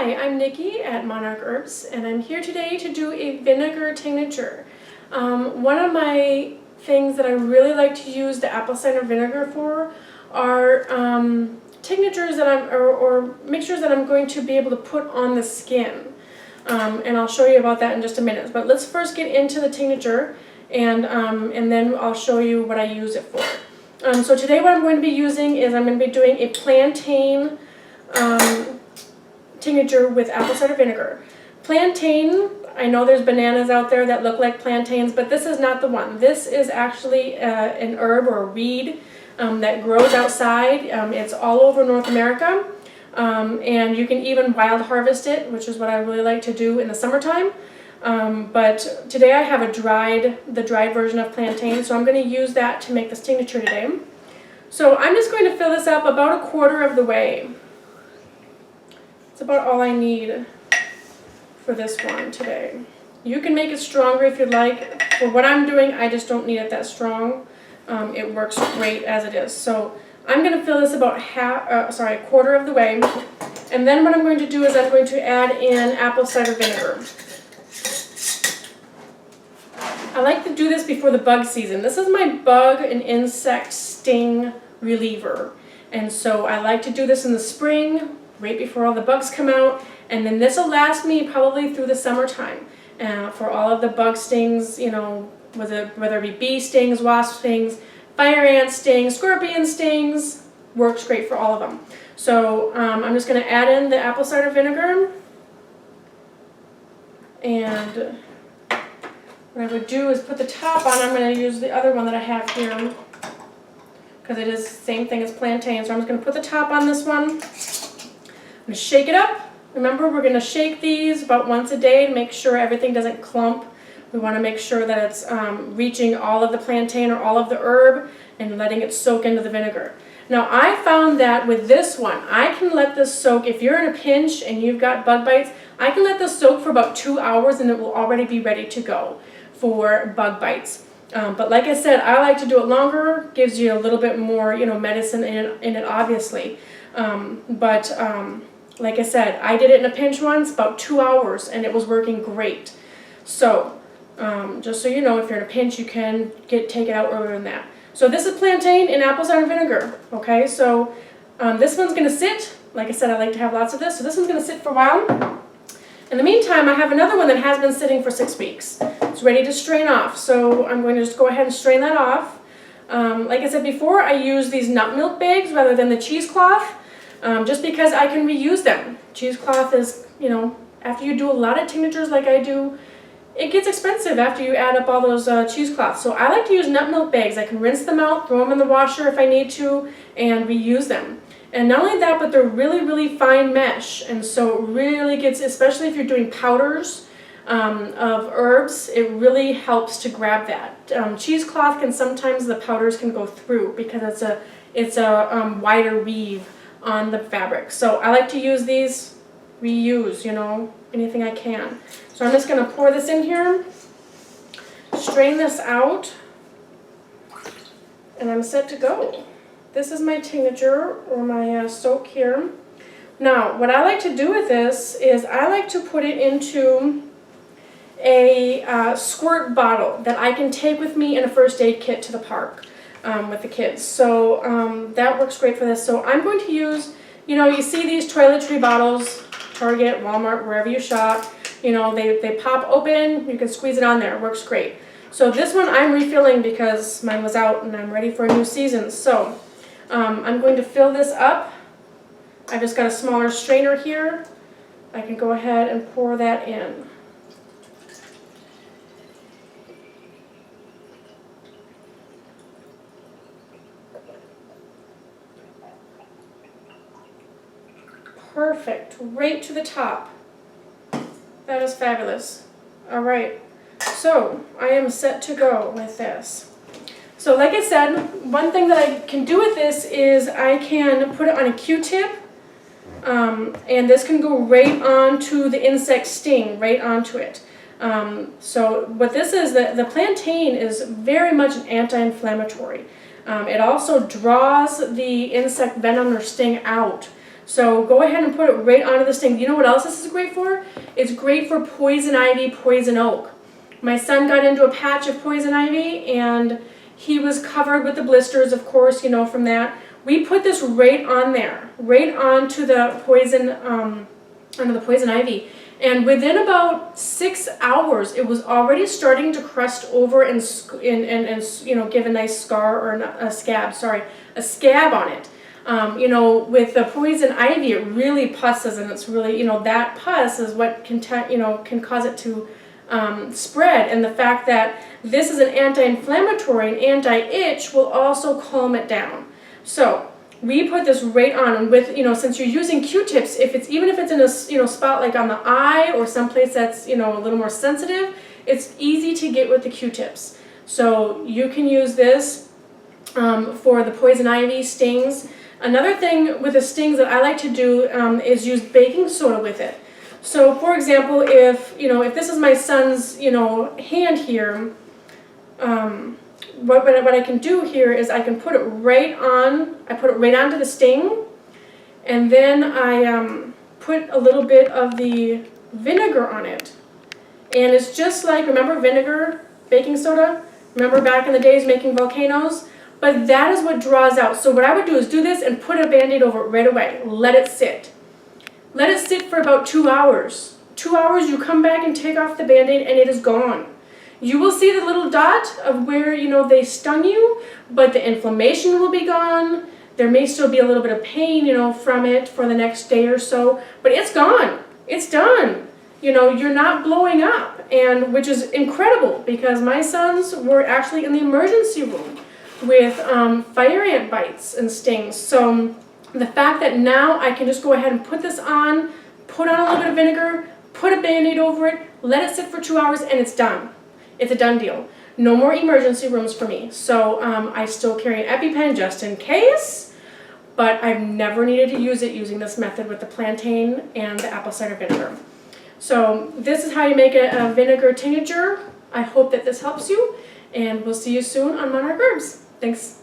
Hi, I'm Nikki at Monarch Herbs, and I'm here today to do a vinegar tincture. One of my things that I really like to use the apple cider vinegar for are tinctures that or mixtures that I'm going to be able to put on the skin. And I'll show you about that in just a minute. But let's first get into the tincture, and then I'll show you what I use it for. So today what I'm going to be using is I'm going to be doing a plantain tincture with apple cider vinegar. Plantain, I know there's bananas out there that look like plantains, but this is not the one. This is actually an herb or a weed that grows outside. It's all over North America, and you can even wild harvest it, which is what I really like to do in the summertime. But today I have the dried version of plantain, so I'm going to use that to make this tincture today. So I'm just going to fill this up about 1/4 of the way. It's about all I need for this one today. You can make it stronger if you'd like. For what I'm doing, I just don't need it that strong. It works great as it is. So I'm going to fill this about 1/4 of the way. And then what I'm going to do is I'm going to add in apple cider vinegar. I like to do this before the bug season. This is my bug and insect sting reliever. And so I like to do this in the spring, right before all the bugs come out, and then this will last me probably through the summertime for all of the bug stings, you know, whether it be bee stings, wasp stings, fire ant stings, scorpion stings, works great for all of them. So I'm just going to add in the apple cider vinegar, and what I would do is put the top on. I'm going to use the other one that I have here because it is the same thing as plantain, so I'm just going to put the top on this one. I'm going to shake it up. Remember, we're going to shake these about once a day to make sure everything doesn't clump. We want to make sure that it's reaching all of the plantain or all of the herb and letting it soak into the vinegar. Now, I found that with this one, I can let this soak. If you're in a pinch and you've got bug bites, I can let this soak for about 2 hours and it will already be ready to go for bug bites. But like I said, I like to do it longer. Gives you a little bit more, you know, medicine in it obviously. Like I said, I did it in a pinch once, about 2 hours, and it was working great. So, just so you know, if you're in a pinch, you can take it out earlier than that. So this is plantain and apple cider vinegar, okay? So this one's going to sit. Like I said, I like to have lots of this, so this one's going to sit for a while. In the meantime, I have another one that has been sitting for 6 weeks. It's ready to strain off, so I'm going to just go ahead and strain that off. Like I said before, I use these nut milk bags rather than the cheesecloth. Just because I can reuse them. Cheesecloth is, you know, after you do a lot of tinctures like I do, it gets expensive after you add up all those cheesecloths. So I like to use nut milk bags. I can rinse them out, throw them in the washer if I need to, and reuse them. And not only that, but they're really, really fine mesh. And so it really gets, especially if you're doing powders of herbs, it really helps to grab that. Cheesecloth can sometimes, the powders can go through because it's a wider weave on the fabric. So I like to use these, reuse, you know, anything I can. So I'm just going to pour this in here, strain this out, and I'm set to go. This is my tincture or my soak here. Now, what I like to do with this is I like to put it into a squirt bottle that I can take with me in a first aid kit to the park. With the kids. So that works great for this. So I'm going to use, you know, you see these toiletry bottles, Target, Walmart, wherever you shop, you know, they pop open, you can squeeze it on there, it works great. So this one I'm refilling because mine was out and I'm ready for a new season. So I'm going to fill this up. I've just got a smaller strainer here. I can go ahead and pour that in. Perfect, right to the top. That is fabulous. All right, so I am set to go with this. So like I said, one thing that I can do with this is I can put it on a Q-tip, and this can go right onto the insect sting, right onto it. So what this is, the plantain is very much an anti-inflammatory. It also draws the insect venom or sting out. So go ahead and put it right onto the sting. You know what else this is great for? It's great for poison ivy, poison oak. My son got into a patch of poison ivy and he was covered with the blisters, of course, you know, from that. We put this right on there, right onto the poison, onto the poison ivy. And within about 6 hours, it was already starting to crust over and you know, give a nice scar or a scab, a scab on it. You know, with the poison ivy, it really pusses, and it's really, you know, that pus is what can cause it to spread. And the fact that this is an anti-inflammatory and anti-itch will also calm it down. So we put this right on, and with, you know, since you're using Q-tips, even if it's in a, you know, spot like on the eye or someplace that's, you know, a little more sensitive, it's easy to get with the Q-tips. So you can use this for the poison ivy stings. Another thing with the stings that I like to do is use baking soda with it. So for example, if this is my son's, you know, hand here, what I can do here is I can put it right on, I put it right onto the sting, and then I put a little bit of the vinegar on it. And it's just like, remember vinegar, baking soda? Remember back in the days making volcanoes? But that is what draws out. So what I would do is do this and put a Band-Aid over it right away. Let it sit. Let it sit for about 2 hours. 2 hours, you come back and take off the Band-Aid and it is gone. You will see the little dot of where, you know, they stung you, but the inflammation will be gone. There may still be a little bit of pain, you know, from it for the next day or so, but it's gone. It's done. You know, you're not blowing up, and which is incredible because my sons were actually in the emergency room with fire ant bites and stings. So the fact that now I can just go ahead and put this on, put on a little bit of vinegar, put a Band-Aid over it, let it sit for 2 hours, and it's done. It's a done deal. No more emergency rooms for me. So I still carry an EpiPen just in case, but I've never needed to use it using this method with the plantain and the apple cider vinegar. So this is how you make a vinegar tincture. I hope that this helps you, and we'll see you soon on Monarch Herbs. Thanks.